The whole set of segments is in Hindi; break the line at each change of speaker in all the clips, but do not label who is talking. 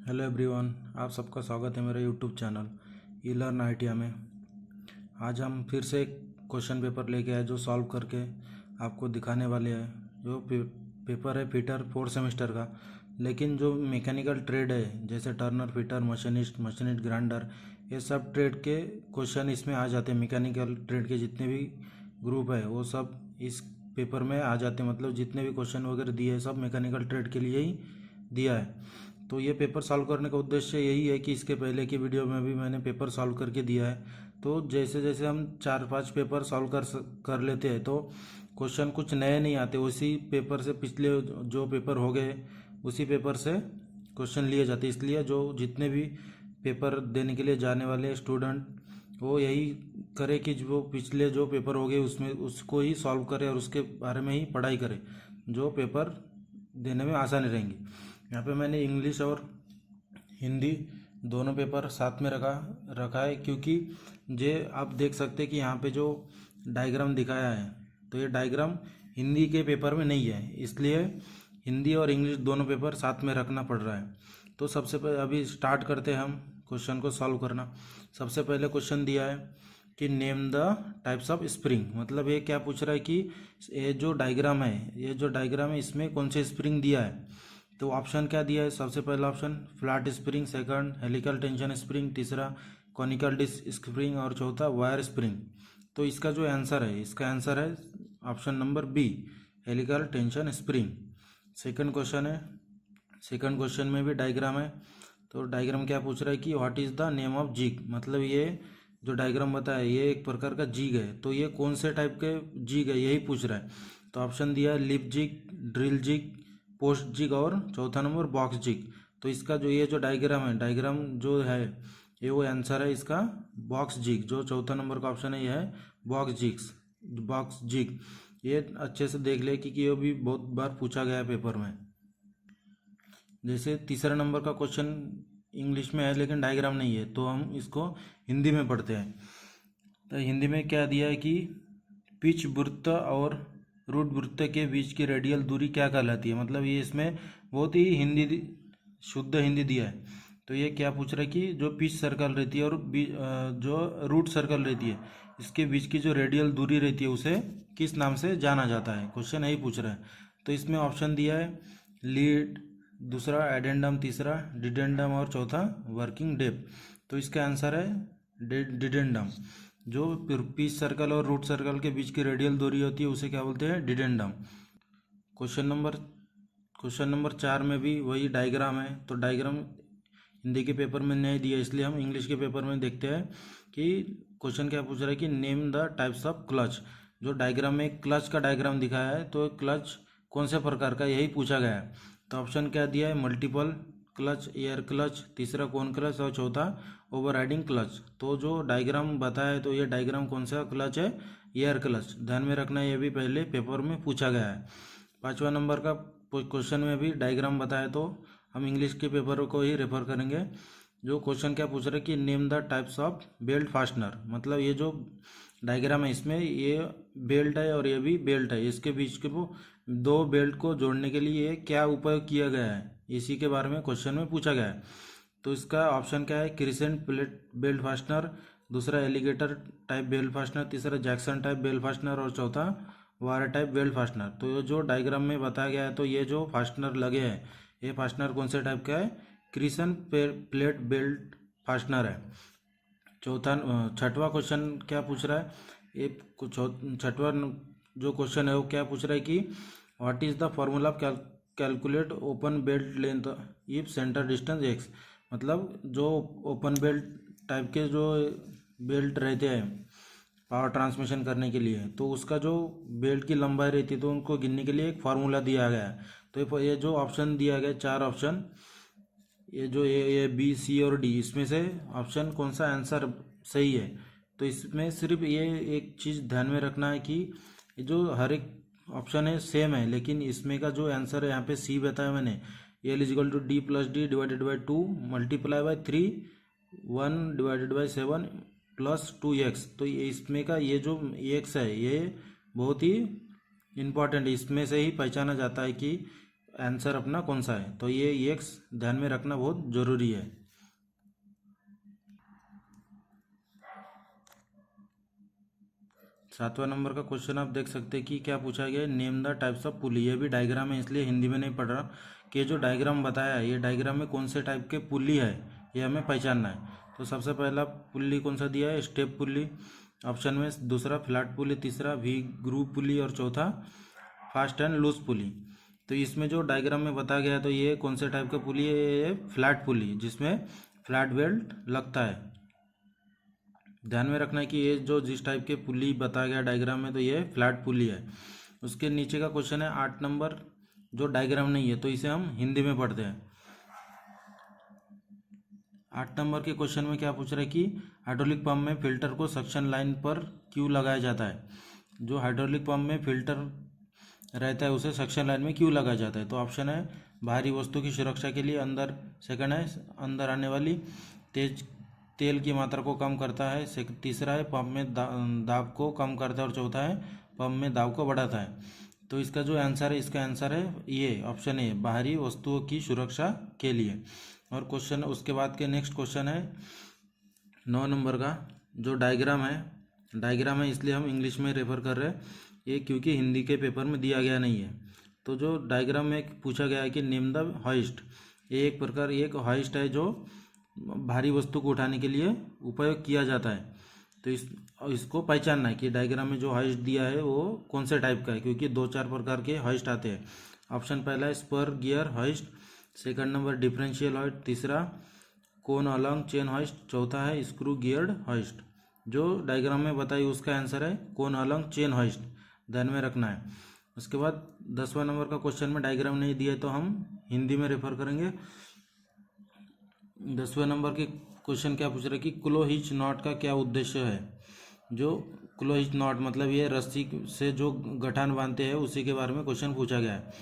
हेलो एवरीवन, आप सबका स्वागत है मेरे यूट्यूब चैनल ई लर्न आईटीआई में। आज हम फिर से एक क्वेश्चन पेपर लेके आए जो सॉल्व करके आपको दिखाने वाले हैं। जो पेपर है फिटर फोर्थ सेमेस्टर का, लेकिन जो मैकेनिकल ट्रेड है जैसे टर्नर, फिटर, मशीनिस्ट, ग्राइंडर, ये सब ट्रेड के क्वेश्चन इसमें आ जाते हैं। मैकेनिकल ट्रेड के जितने भी ग्रुप है वो सब इस पेपर में आ जाते हैं। मतलब जितने भी क्वेश्चन वगैरह दिए हैं सब मैकेनिकल ट्रेड के लिए ही दिया है। तो ये पेपर सॉल्व करने का उद्देश्य यही है कि इसके पहले की वीडियो में भी मैंने पेपर सॉल्व करके दिया है। तो जैसे जैसे हम 4-5 पेपर सॉल्व कर लेते हैं तो क्वेश्चन कुछ नए नहीं आते। उसी पेपर से पिछले जो पेपर हो गए उसी पेपर से क्वेश्चन लिए जाते। इसलिए जो जितने भी पेपर देने के लिए जाने वाले स्टूडेंट वो यही करे कि जो पिछले जो पेपर हो गए उसमें उसको ही सॉल्व करे और उसके बारे में ही पढ़ाई करे, जो पेपर देने में आसानी रहेंगी। यहाँ पे मैंने इंग्लिश और हिंदी दोनों पेपर साथ में रखा है, क्योंकि जे आप देख सकते हैं कि यहाँ पे जो डायग्राम दिखाया है तो ये डायग्राम हिंदी के पेपर में नहीं है, इसलिए हिंदी और इंग्लिश दोनों पेपर साथ में रखना पड़ रहा है। तो सबसे पहले अभी स्टार्ट करते हैं हम क्वेश्चन को सॉल्व करना। सबसे पहले क्वेश्चन दिया है कि name the types of spring. मतलब ये क्या पूछ रहा है कि ये जो डायग्राम है इसमें कौन से स्प्रिंग दिया है। तो ऑप्शन क्या दिया है, सबसे पहला option flat spring, second helical tension spring, तीसरा कॉनिकल डिस्क स्प्रिंग और चौथा वायर स्प्रिंग। तो इसका जो आंसर है, इसका आंसर है option number B, helical tension spring. Second question है, सेकंड क्वेश्चन में भी डायग्राम है। तो डायग्राम क्या पूछ रहा है कि what is the name of jig. मतलब ये जो डायग्राम बताया ये एक प्रकार का जिग है, तो ये कौन से टाइप के जिग है यही पूछ रहा है। तो ऑप्शन दिया है leaf jig, drill jig, post jig और चौथा नंबर बॉक्स जिग। तो इसका जो ये जो डायग्राम जो है ये वो आंसर है इसका बॉक्स जिग। जो चौथा नंबर का ऑप्शन है ये है बॉक्स जिग। ये अच्छे से देख ले क्योंकि ये भी बहुत बार पूछा गया है पेपर में। जैसे तीसरा नंबर का क्वेश्चन इंग्लिश में है लेकिन डायग्राम नहीं है, तो हम इसको हिंदी में पढ़ते हैं। तो हिंदी में क्या दिया है कि पिच वृत्त और रूट वृत्त के बीच की रेडियल दूरी क्या कहलाती है। मतलब ये इसमें बहुत ही शुद्ध हिंदी दिया है। तो ये क्या पूछ रहा है कि जो पिच सर्कल रहती है और जो रूट सर्कल रहती है इसके बीच की जो रेडियल दूरी रहती है उसे किस नाम से जाना जाता है, क्वेश्चन यही पूछ रहा है। तो इसमें ऑप्शन दिया है लीड, दूसरा एडेंडम, तीसरा डिडेंडम और चौथा वर्किंग डेप्थ। तो इसका आंसर है डिडेंडम। जो पिच सर्कल और रूट सर्कल के बीच की रेडियल दूरी होती है उसे क्या बोलते हैं, डिडेंडम। क्वेश्चन नंबर 4 में भी वही डायग्राम है। तो डायग्राम हिंदी के पेपर में नहीं दिया, इसलिए हम इंग्लिश के पेपर में देखते हैं कि क्वेश्चन क्या पूछ रहा है कि name the types of clutch. जो डायग्राम में क्लच का डायग्राम दिखाया है तो क्लच कौन से प्रकार का यही पूछा गया है। तो ऑप्शन क्या दिया है, मल्टीपल क्लच, एयर क्लच, तीसरा कोन क्लच और चौथा ओवरराइडिंग क्लच। तो जो डायग्राम बताया है तो ये डायग्राम कौन सा क्लच है, एयर क्लच। ध्यान में रखना ये भी पहले पेपर में पूछा गया है। 5वां नंबर का क्वेश्चन में भी डायग्राम बताया, तो हम इंग्लिश के पेपर को ही रेफर करेंगे। जो क्वेश्चन क्या पूछ रहे हैं कि name the types of belt fastener. मतलब ये जो डायग्राम है इसमें ये बेल्ट है और ये भी बेल्ट है, इसके बीच के वो दो बेल्ट को जोड़ने के लिए क्या उपयोग किया गया है, इसी के बारे में क्वेश्चन में पूछा गया है। तो इसका ऑप्शन क्या है, क्रिसेंट प्लेट बेल्ट फास्टनर, दूसरा एलिगेटर टाइप बेल्ट फास्टनर, तीसरा जैक्सन टाइप बेल्ट फास्टनर और चौथा वायर टाइप बेल्ट फास्टनर। तो ये जो डायग्राम में बताया गया है तो ये जो फास्टनर लगे हैं ये फास्टनर कौन से टाइप का है, क्रिसेंट प्लेट बेल्ट फास्टनर है। छठवां क्वेश्चन क्या पूछ रहा है, ये छठवां जो क्वेश्चन है वो क्या पूछ रहा है कि what is the formula of calculate open belt length if centre distance x. मतलब जो ओपन बेल्ट टाइप के जो बेल्ट रहते हैं पावर ट्रांसमिशन करने के लिए, तो उसका जो बेल्ट की लंबाई रहती है तो उनको गिनने के लिए एक फार्मूला दिया गया है। तो ये जो ऑप्शन दिया गया 4 ऑप्शन, ये जो ए बी सी और डी, इसमें से ऑप्शन कौन सा आंसर सही है। तो इसमें सिर्फ ये एक चीज़ ध्यान में रखना है कि ये जो हर एक ऑप्शन है सेम है, लेकिन इसमें का जो आंसर है यहाँ पे सी बताया मैंने, L is equal to D plus D divided by 2 multiply by 3 1 divided by 7 plus 2x। तो इसमें का ये जो x है ये बहुत ही इम्पॉर्टेंट है, इसमें से ही पहचाना जाता है कि आंसर अपना कौन सा है, तो ये एक्स ध्यान में रखना बहुत ज़रूरी है। 7वां नंबर का क्वेश्चन आप देख सकते हैं कि क्या पूछा गया है, name the types of pulley. ये भी डायग्राम है इसलिए हिंदी में नहीं पढ़ रहा कि जो डायग्राम बताया है ये डायग्राम में कौन से टाइप के पुली है ये हमें पहचानना है। तो सबसे पहला पुली कौन सा दिया है, स्टेप पुली ऑप्शन में, दूसरा फ्लैट पुली, तीसरा वी ग्रूव पुली और चौथा फास्ट एंड लूज पुली। तो इसमें जो डायग्राम में बताया गया है तो ये कौन से टाइप का पुली है, ये फ्लैट पुली जिसमें फ्लैट बेल्ट लगता है। ध्यान में रखना है कि ये जो जिस टाइप के पुली बताया गया डायग्राम में तो ये फ्लैट पुली है। उसके नीचे का क्वेश्चन है 8 नंबर, जो डायग्राम नहीं है तो इसे हम हिंदी में पढ़ते हैं। 8 नंबर के क्वेश्चन में क्या पूछ रहा है कि हाइड्रोलिक पंप में फिल्टर को सक्शन लाइन पर क्यों लगाया जाता है। जो हाइड्रोलिक पंप में फिल्टर रहता है उसे सक्शन लाइन में क्यों लगाया जाता है। तो ऑप्शन है भारी वस्तु की सुरक्षा के लिए, अंदर सेकंड है अंदर आने वाली तेज तेल की मात्रा को कम करता है, तीसरा है पंप में दाब को कम करता है और चौथा है पंप में दाब को बढ़ाता है। तो इसका जो आंसर है, इसका आंसर है ये ऑप्शन ए, बाहरी वस्तुओं की सुरक्षा के लिए। और क्वेश्चन उसके बाद के नेक्स्ट क्वेश्चन है 9 नंबर का, जो डायग्राम है इसलिए हम इंग्लिश में रेफर कर रहे हैं ये क्योंकि हिंदी के पेपर में दिया गया नहीं है। तो जो डायग्राम में पूछा गया है कि नेम द हॉइस्ट, ये एक प्रकार एक हॉइस्ट है जो भारी वस्तु को उठाने के लिए उपयोग किया जाता है। तो इसको पहचानना है कि डायग्राम में जो हॉइस्ट दिया है वो कौन से टाइप का है, क्योंकि 2-4 प्रकार के हॉइस्ट आते हैं। ऑप्शन पहला है spur gear hoist, second number differential hoist, तीसरा कोन अलोंग चेन हॉइस्ट, चौथा है स्क्रू गियर्ड हॉइस्ट। जो डायग्राम में बताई उसका आंसर है कोन अलोंग चेन हॉइस्ट, ध्यान में रखना है। उसके बाद 10वां नंबर का क्वेश्चन में डायग्राम नहीं दिया है तो हम हिंदी में रेफर करेंगे। 10वें नंबर के क्वेश्चन क्या पूछ रहे हैं कि क्लो हिच नॉट का क्या उद्देश्य है। जो क्लो हिच नॉट मतलब ये रस्सी से जो गठान बांधते हैं उसी के बारे में क्वेश्चन पूछा गया है।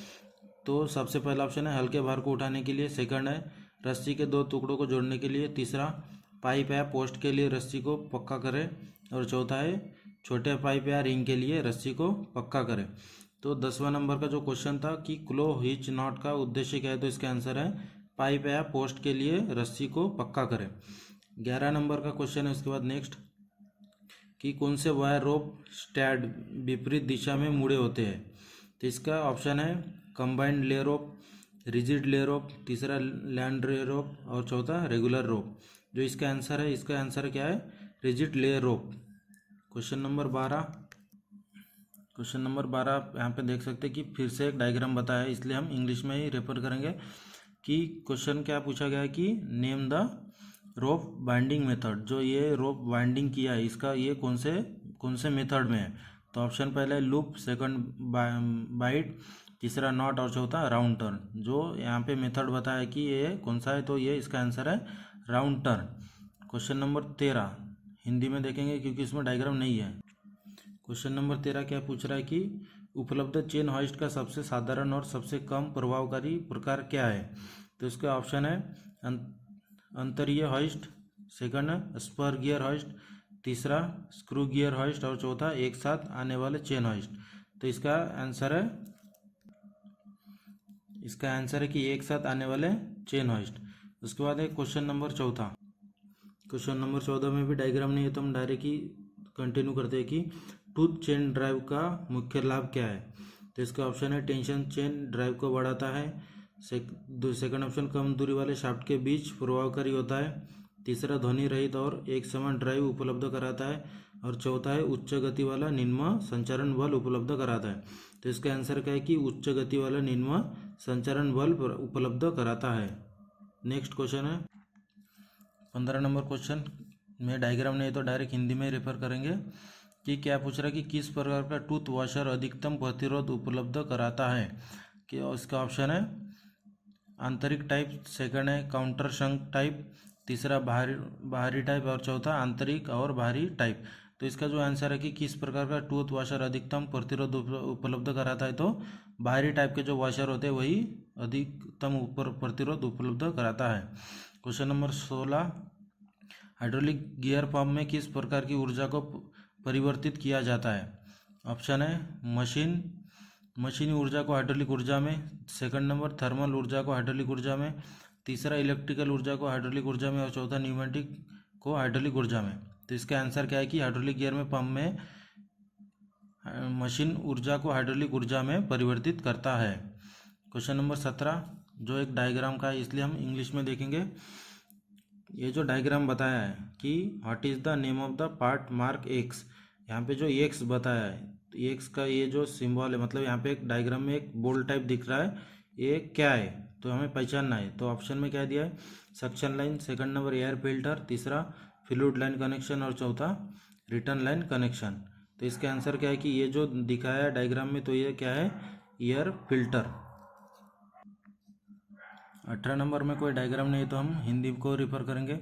तो सबसे पहला ऑप्शन है हल्के भार को उठाने के लिए, सेकंड है रस्सी के 2 टुकड़ों को जोड़ने के लिए, तीसरा पाइप या पोस्ट के लिए रस्सी को पक्का करें और चौथा है छोटे पाइप या रिंग के लिए रस्सी को पक्का करें। तो 10वां नंबर का जो क्वेश्चन था कि क्लो हिच नॉट का उद्देश्य क्या है, तो इसका आंसर है पाइप या पोस्ट के लिए रस्सी को पक्का करें। 11 नंबर का क्वेश्चन है उसके बाद नेक्स्ट कि कौन से वायर रोप स्टैड विपरीत दिशा में मुड़े होते हैं। तो इसका ऑप्शन है कंबाइंड ले रोप, रिजिड ले रोप, तीसरा लैंड ले रोप और चौथा रेगुलर रोप। जो इसका आंसर है, इसका आंसर क्या है रिजिड ले रोप। क्वेश्चन नंबर 12 आप यहाँ पे देख सकते हैं कि फिर से एक डायग्राम बताया है इसलिए हम इंग्लिश में ही रेफर करेंगे कि क्वेश्चन क्या पूछा गया है कि name the rope binding method. जो ये रोप बाइंडिंग किया है इसका ये कौन से मेथड में है। तो ऑप्शन पहला है लूप, सेकंड बाइट, तीसरा नॉट और चौथा राउंड टर्न। जो यहाँ पे मेथड बताया कि ये कौन सा है तो ये इसका आंसर है round turn. Question number 13 Hindi में देखेंगे क्योंकि इसमें डायग्राम नहीं है। क्वेश्चन नंबर 13 क्या पूछ रहा है कि उपलब्ध चेन हॉइस्ट का सबसे साधारण और सबसे कम प्रभावकारी प्रकार क्या है। तो इसका ऑप्शन है अंतरीय hoist, second spur gear hoist, तीसरा स्क्रू गियर हॉइस्ट और चौथा एक साथ आने वाले चेन हॉइस्ट। तो इसका आंसर है कि एक साथ आने वाले चेन हॉइस्ट। उसके बाद है क्वेश्चन नंबर 14। क्वेश्चन नंबर 14 में भी डायग्राम नहीं है तो हम डायरेक्ट ही कंटिन्यू करते हैं कि टूथ चेन ड्राइव का मुख्य लाभ क्या है। तो इसका ऑप्शन है टेंशन चेन ड्राइव को बढ़ाता है, सेकंड ऑप्शन कम दूरी वाले शाफ्ट के बीच प्रभावकारी होता है, तीसरा ध्वनि रहित और एक समान ड्राइव उपलब्ध कराता है और चौथा है उच्च गति वाला निम्न संचारण बल उपलब्ध कराता है। तो इसका आंसर क्या है कि उच्च गति वाला निम्न संचारण बल उपलब्ध कराता है। नेक्स्ट क्वेश्चन है 15 नंबर क्वेश्चन में डायग्राम नहीं है तो डायरेक्ट हिंदी में रेफर करेंगे कि क्या पूछ रहा है कि किस प्रकार का टूथ वॉशर अधिकतम प्रतिरोध उपलब्ध कराता है। कि इसका ऑप्शन है आंतरिक टाइप, सेकंड है काउंटर शंक टाइप, तीसरा बाहरी टाइप और चौथा आंतरिक और बाहरी टाइप। तो इसका जो आंसर है कि किस प्रकार का टूथ वॉशर अधिकतम प्रतिरोध उपलब्ध कराता है, तो बाहरी टाइप के जो वॉशर होते हैं वही अधिकतम प्रतिरोध उपलब्ध कराता है। Question number 16 hydraulic gear pump में किस प्रकार की ऊर्जा को परिवर्तित किया जाता है। ऑप्शन है मशीन, मशीनी ऊर्जा को हाइड्रोलिक ऊर्जा में, सेकंड नंबर थर्मल ऊर्जा को हाइड्रोलिक ऊर्जा में, तीसरा इलेक्ट्रिकल ऊर्जा को हाइड्रोलिक ऊर्जा में और चौथा न्यूमेटिक को हाइड्रोलिक ऊर्जा में। तो इसका आंसर क्या है कि हाइड्रोलिक गियर में पंप में मशीन ऊर्जा को हाइड्रोलिक ऊर्जा में परिवर्तित करता है। क्वेश्चन नंबर 17 जो एक डायग्राम का है, इसलिए हम इंग्लिश में देखेंगे। ये जो डायग्राम बताया है कि what is the name of the part mark x, यहाँ पे जो एक्स बताया है, एक्स का ये जो सिंबल है, मतलब यहाँ पे एक डायग्राम में एक बोल्ड टाइप दिख रहा है, ये क्या है तो हमें पहचानना है। तो ऑप्शन में क्या दिया है, suction line, second number air filter, तीसरा फ्लूइड लाइन कनेक्शन और चौथा रिटर्न लाइन कनेक्शन। तो इसका आंसर क्या है कि ये जो दिखाया है डायग्राम में, तो ये क्या है, एयर फिल्टर। 18 नंबर में कोई डायग्राम नहीं है तो हम हिंदी को रेफर करेंगे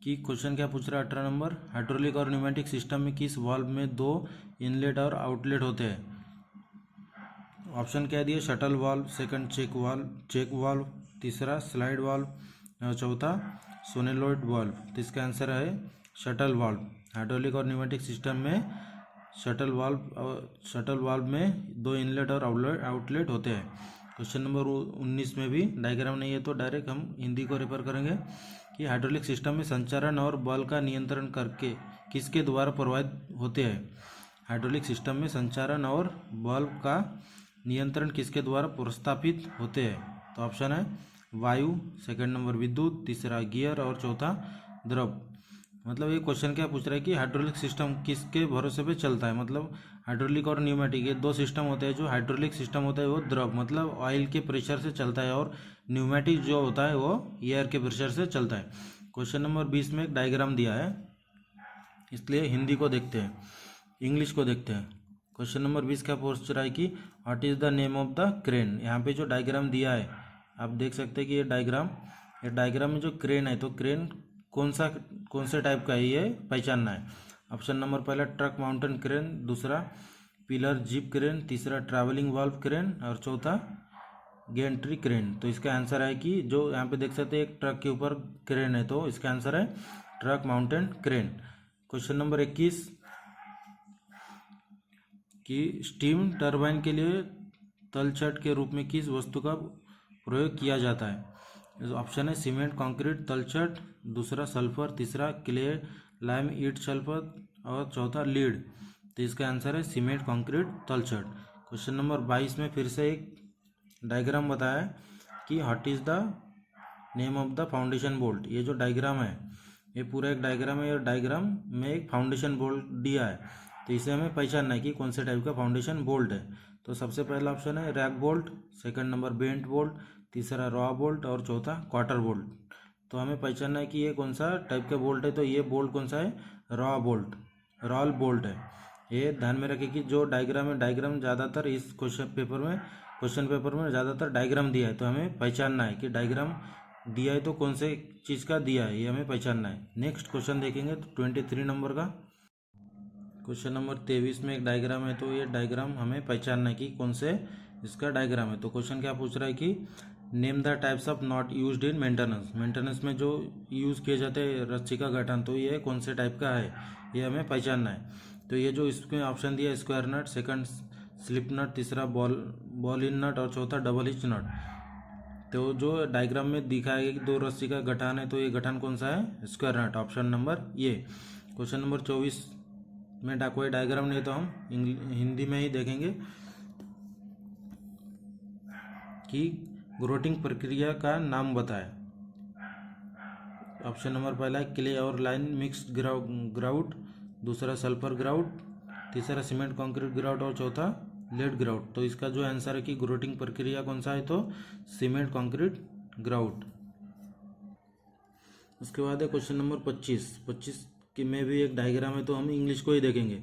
कि क्वेश्चन क्या पूछ रहा है। 18 नंबर, हाइड्रोलिक और न्यूमेटिक सिस्टम में किस वाल्व में दो इनलेट और आउटलेट होते हैं। ऑप्शन क्या दिए, shuttle valve, second check valve, तीसरा स्लाइड वाल्व और चौथा सोलेनोइड वाल्व। तो इसका आंसर है शटल वाल्व। हाइड्रोलिक और न्यूमेटिक सिस्टम में शटल वाल्व में दो इनलेट और आउटलेट होते हैं। क्वेश्चन नंबर 19 में भी डायग्राम नहीं है तो डायरेक्ट हम हिंदी को रेफर करेंगे कि हाइड्रोलिक सिस्टम में संचारण और बल का नियंत्रण करके किसके द्वारा प्रभावित होते हैं। हाइड्रोलिक सिस्टम में संचारण और बल का नियंत्रण किसके द्वारा प्रस्तापित होते हैं। तो ऑप्शन है वायु, सेकंड नंबर विद्युत, तीसरा गियर और चौथा द्रव। मतलब ये क्वेश्चन क्या पूछ रहा है कि हाइड्रोलिक सिस्टम किसके भरोसे पे चलता है। मतलब हाइड्रोलिक और न्यूमेटिक ये दो सिस्टम होते हैं। जो हाइड्रोलिक सिस्टम होता है वो द्रव मतलब ऑयल के प्रेशर से चलता है और न्यूमेटिक जो होता है वो एयर के प्रेशर से चलता है। क्वेश्चन नंबर 20 में एक डायग्राम दिया है, इसलिए हिंदी को देखते हैं, इंग्लिश को देखते हैं। क्वेश्चन नंबर 20 क्या पूछ रहा है कि what is the name of the crane. यहाँ पे जो डायग्राम दिया है आप देख सकते हैं कि ये डायग्राम में जो क्रेन है, तो क्रेन कौन से टाइप का है ये पहचानना है। ऑप्शन नंबर पहला ट्रक माउंटेन क्रेन, दूसरा पिलर जीप क्रेन, तीसरा ट्रैवलिंग वाल्व क्रेन और चौथा गेंट्री क्रेन। तो इसका आंसर है कि जो यहाँ पे देख सकते हैं एक ट्रक के ऊपर क्रेन है, तो इसका आंसर है truck mountain crane. Question number 21 कि स्टीम टरबाइन के लिए तलछट के रूप में किस वस्तु का प्रयोग किया जाता है। ऑप्शन है सीमेंट कंक्रीट तलछट, दूसरा सल्फर, तीसरा क्ले लाइम ईट सल्फर और चौथा लीड। तो इसका आंसर है सीमेंट कंक्रीट तलछट। क्वेश्चन नंबर 22 में फिर से एक डायग्राम बताया कि what is the name of the foundation bolt. ये जो डायग्राम है ये पूरा एक डायग्राम है और डायग्राम में एक फाउंडेशन बोल्ट दिया है, तो इसे हमें पहचानना है कि कौन से टाइप का फाउंडेशन बोल्ट है। तो सबसे पहला ऑप्शन है rack bolt, second number bent bolt, तीसरा रॉ बोल्ट और चौथा क्वार्टर बोल्ट। तो हमें पहचानना है कि ये कौन सा टाइप का बोल्ट है। तो ये बोल्ट कौन सा है, रॉल बोल्ट है। ये ध्यान में रखिए कि जो डायग्राम है, डायग्राम ज़्यादातर इस क्वेश्चन पेपर में ज़्यादातर डायग्राम दिया है, तो हमें पहचानना है कि डायग्राम दिया है तो कौन से चीज़ का दिया है, ये हमें पहचानना है। नेक्स्ट क्वेश्चन देखेंगे तो 23 नंबर का क्वेश्चन नंबर 23 में एक डायग्राम है, तो ये डायग्राम हमें पहचानना है कि कौन से इसका डायग्राम है। तो क्वेश्चन क्या पूछ रहा है कि name the types of not used in maintenance में जो यूज़ किए जाते हैं रस्सी का गठन, तो ये कौन से टाइप का है ये हमें पहचानना है। तो ये जो इसमें ऑप्शन दिया स्क्वायर नट, सेकंड स्लिप नट, तीसरा बॉल इन नट और चौथा डबल हिच नट। तो जो डायग्राम में दिखाया कि दो रस्सी का गठन है, तो ये गठन कौन सा है, स्क्वायर नट, ऑप्शन नंबर ये। क्वेश्चन नंबर 24 में कोई डायग्राम नहीं तो हम हिंदी में ही देखेंगे कि ग्रोटिंग प्रक्रिया का नाम बताएं। ऑप्शन नंबर पहला है क्ले और लाइन मिक्स्ड ग्राउट, दूसरा सल्फर ग्राउट, तीसरा सीमेंट कंक्रीट ग्राउट और चौथा लेड ग्राउट। तो इसका जो आंसर है कि ग्रोटिंग प्रक्रिया कौन सा है, तो सीमेंट कंक्रीट ग्राउट। उसके बाद है क्वेश्चन नंबर 25 कि में भी एक डायग्राम है, तो हम इंग्लिश को ही देखेंगे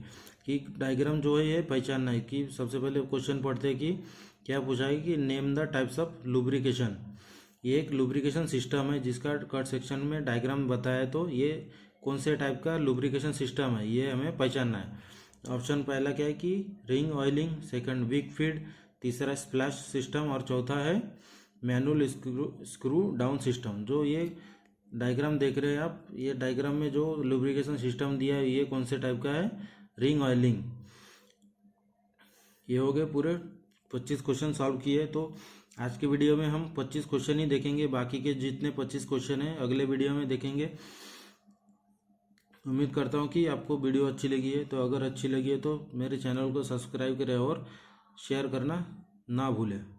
कि डायग्राम जो है ये पहचानना है। कि सबसे पहले क्वेश्चन पढ़ते हैं कि क्या पूछा है कि name the types of lubrication. ये एक लुब्रिकेशन सिस्टम है जिसका कट सेक्शन में डायग्राम बताया है, तो ये कौन से टाइप का लुब्रिकेशन सिस्टम है ये हमें पहचानना है। ऑप्शन पहला क्या है कि ring oiling, second wick feed, तीसरा स्प्लैश सिस्टम और चौथा है मैनुअल स्क्रू डाउन सिस्टम। जो ये डायग्राम देख रहे हैं आप, ये डायग्राम में जो लुब्रिकेशन सिस्टम दिया है ये कौन से टाइप का है, रिंग ऑयलिंग। ये हो गए पूरे 25 क्वेश्चन सॉल्व किए। तो आज के वीडियो में हम 25 क्वेश्चन ही देखेंगे, बाकी के जितने 25 क्वेश्चन हैं अगले वीडियो में देखेंगे। उम्मीद करता हूँ कि आपको वीडियो अच्छी लगी है। तो अगर अच्छी लगी है तो मेरे चैनल को सब्सक्राइब करें और शेयर करना ना भूलें।